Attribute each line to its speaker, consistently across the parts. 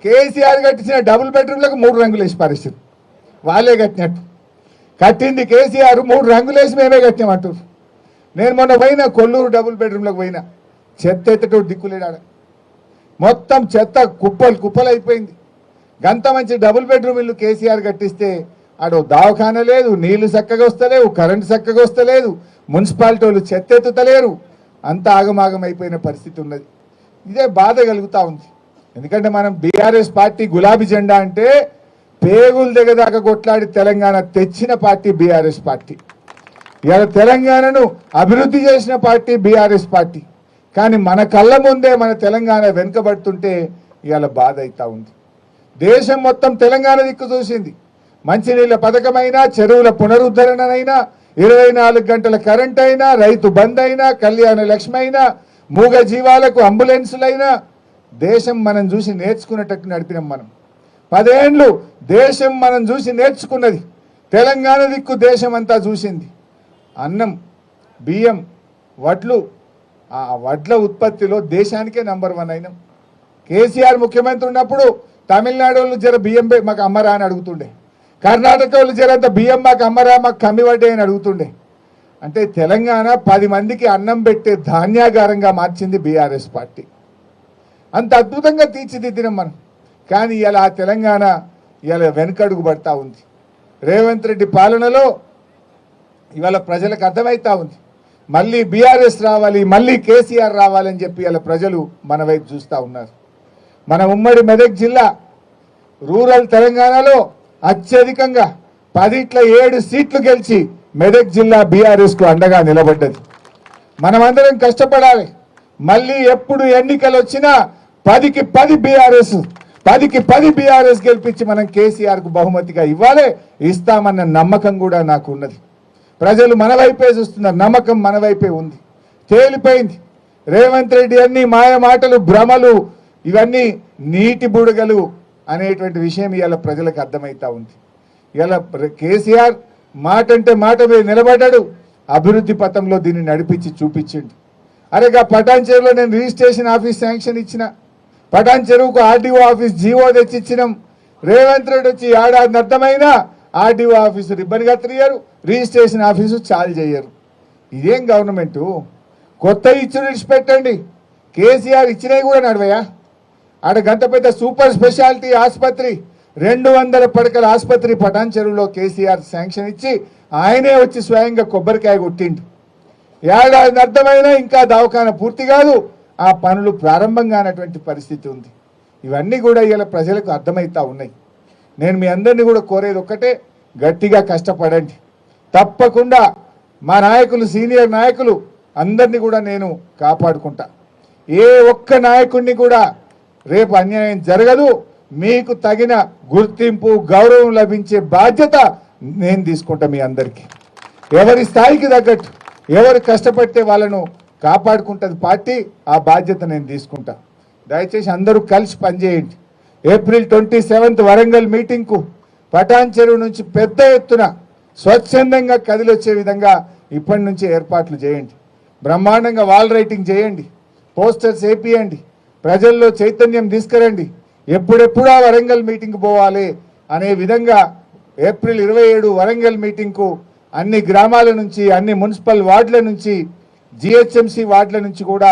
Speaker 1: కేసీఆర్ కట్టించిన డబుల్ బెడ్రూమ్లకు 3 రంగులు వేసి పరిస్థితి వాళ్ళే కట్టినట్టు కట్టింది కేసీఆర్ 3 రంగులు వేసి మేమే కట్టినామంటారు. నేను మొన్న పోయినా కొల్లూరు డబుల్ బెడ్రూమ్లకు పోయినా చెత్త ఎత్తటో దిక్కులేడాడ మొత్తం చెత్త కుప్పలు అయిపోయింది. గంత మంచి డబుల్ బెడ్రూమ్ ఇల్లు కేసీఆర్ కట్టిస్తే ఆడో దవాఖాన లేదు, నీళ్లు చక్కగా వస్తలేవు, కరెంటు చక్కగా వస్తలేదు, మున్సిపాలిటీ వాళ్ళు చెత్త ఎత్తుతలేరు, అంత ఆగమాగం అయిపోయిన పరిస్థితి ఉన్నది. ఇదే బాధ కలుగుతూ ఉంది. ఎందుకంటే మనం బీఆర్ఎస్ పార్టీ గులాబీ జెండా అంటే పేగుల దగ్గర కొట్లాడి తెలంగాణ తెచ్చిన పార్టీ బీఆర్ఎస్ పార్టీ. ఇవాళ తెలంగాణను అభివృద్ధి చేసిన పార్టీ బీఆర్ఎస్ పార్టీ. కానీ మన కళ్ళ ముందే మన తెలంగాణ వెనుకబడుతుంటే ఇవాళ బాధ అవుతా ఉంది. దేశం మొత్తం తెలంగాణ దిక్కు చూసింది. మంచినీళ్ళ పథకమైనా, చెరువుల పునరుద్ధరణనైనా, 24 గంటల కరెంట్ అయినా, రైతు బంద్ అయినా, కళ్యాణ లక్ష్మి అయినా, మూగ జీవాలకు అంబులెన్సులైనా దేశం మనం చూసి నేర్చుకునేటట్టు నడిపినాం. మనం 10 ఏళ్ళు దేశం మనం చూసి నేర్చుకున్నది. తెలంగాణ దిక్కు దేశం అంతా చూసింది. అన్నం, బియ్యం, వడ్లు, ఆ వడ్ల ఉత్పత్తిలో దేశానికే నంబర్ 1 అయినాం. కేసీఆర్ ముఖ్యమంత్రి ఉన్నప్పుడు తమిళనాడు వాళ్ళు జర బియ్యం మాకు అమ్మరా అని అడుగుతుండే, కర్ణాటక వాళ్ళు జరంత బియ్యం మాకు అమ్మరా, మాకు కమ్మి వడ్డే అని అడుగుతుండే. అంటే తెలంగాణ 10 మందికి అన్నం పెట్టే ధాన్యాగారంగా మార్చింది బీఆర్ఎస్ పార్టీ. అంత అద్భుతంగా తీర్చిదిద్దినాం మనం. కానీ ఇలా ఆ తెలంగాణ ఇలా వెనుకడుగు పడతా ఉంది. రేవంత్ రెడ్డి పాలనలో ఇవాళ ప్రజలకు అర్థమవుతా ఉంది. మళ్ళీ బీఆర్ఎస్ రావాలి, మళ్ళీ కేసీఆర్ రావాలని చెప్పి ఇలా ప్రజలు మన వైపు చూస్తూ ఉన్నారు. మన ఉమ్మడి మెదక్ జిల్లా రూరల్ తెలంగాణలో అత్యధికంగా 7 సీట్లు గెలిచి మెదక్ జిల్లా బీఆర్ఎస్కు అండగా నిలబడ్డది. మనమందరం కష్టపడాలి. మళ్ళీ ఎప్పుడు ఎన్నికలు వచ్చినా 10కి 10 బీఆర్ఎస్ గెలిపించి మనం కేసీఆర్కు బహుమతిగా ఇవ్వాలి. ఇస్తామన్న నమ్మకం కూడా నాకు ఉన్నది. ప్రజలు మన వైపే చూస్తున్నారు. నమ్మకం మన వైపే ఉంది. తేలిపోయింది. రేవంత్ రెడ్డి అన్ని మాయ మాటలు, భ్రమలు, ఇవన్నీ నీటి బుడగలు అనేటువంటి విషయం ఇవాళ ప్రజలకు అర్థమవుతా ఉంది. ఇవాళ కేసీఆర్ మాట అంటే మాట మీద నిలబడ్డాడు. అభివృద్ధి పథంలో దీన్ని నడిపించి చూపించిండు. అరేగా పటాన్ చెరువులో నేను రిజిస్ట్రేషన్ ఆఫీస్ శాంక్షన్ ఇచ్చిన, పటాన్ చెరువుకు ఆర్డీఓ ఆఫీస్ జీవో తెచ్చిచ్చినాం. రేవంత్ రెడ్డి వచ్చి ఏడాది అర్థమైనా ఆర్డీఓ ఆఫీసు రిబ్బన్ కత్తిరియరు, రిజిస్ట్రేషన్ ఆఫీసు చాలు చేయరు. ఇదేం గవర్నమెంటు? కొత్త ఇచ్చుడు ఇచ్చిపెట్టండి. కేసీఆర్ ఇచ్చినవి కూడా నడవయా? ఆడ గంత పెద్ద సూపర్ స్పెషాలిటీ ఆసుపత్రి, 200 పడకల ఆసుపత్రి పటాన్ చెరువులో కేసీఆర్ శాంక్షన్ ఇచ్చి ఆయనే వచ్చి స్వయంగా కొబ్బరికాయ కొట్టిండు. ఏడాది అర్థమైనా ఇంకా దవాఖాన పూర్తి కాదు, ఆ పనులు ప్రారంభం కానటువంటి పరిస్థితి ఉంది. ఇవన్నీ కూడా ఇలా ప్రజలకు అర్థమవుతా ఉన్నాయి. నేను మీ అందరినీ కూడా కోరేది ఒక్కటే, గట్టిగా కష్టపడండి. తప్పకుండా మా నాయకులు, సీనియర్ నాయకులు అందరినీ కూడా నేను కాపాడుకుంటా. ఏ ఒక్క నాయకుడిని కూడా రేపు అన్యాయం జరగదు. మీకు తగిన గుర్తింపు, గౌరవం లభించే బాధ్యత నేను తీసుకుంటా. మీ అందరికీ ఎవరి స్థాయికి తగ్గట్టు ఎవరు కష్టపడితే వాళ్ళను కాపాడుకుంటుంది పార్టీ. ఆ బాధ్యత నేను తీసుకుంటా. దయచేసి అందరూ కలిసి పనిచేయండి. ఏప్రిల్ 27 వరంగల్ మీటింగ్కు పటాన్ చెరువు నుంచి పెద్ద ఎత్తున స్వచ్ఛందంగా కదిలొచ్చే విధంగా ఇప్పటి నుంచి ఏర్పాట్లు చేయండి. బ్రహ్మాండంగా వాల్ రైటింగ్ చేయండి, పోస్టర్స్ వేపియండి, ప్రజల్లో చైతన్యం తీసుకురండి. ఎప్పుడెప్పుడు ఆ వరంగల్ మీటింగ్కి పోవాలి అనే విధంగా ఏప్రిల్ 27 వరంగల్ మీటింగ్కు అన్ని గ్రామాల నుంచి, అన్ని మున్సిపల్ వార్డుల నుంచి, జిహెచ్ఎంసీ వార్డుల నుంచి కూడా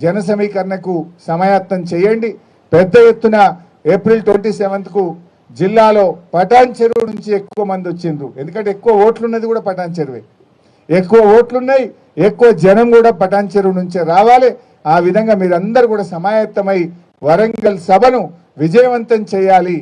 Speaker 1: జన సమీకరణకు సమాయత్తం చేయండి. పెద్ద ఎత్తున ఏప్రిల్ 27కు జిల్లాలో పటాన్ చెరువు నుంచి ఎక్కువ మంది వచ్చిండ్రు. ఎందుకంటే ఎక్కువ ఓట్లున్నది కూడా పటాన్ చెరువే. ఎక్కువ ఓట్లున్నాయి, ఎక్కువ జనం కూడా పటాన్ చెరువు నుంచే రావాలి. ఆ విధంగా మీరందరూ కూడా సమాయత్తమై వరంగల్ సభను విజయవంతం చేయాలి.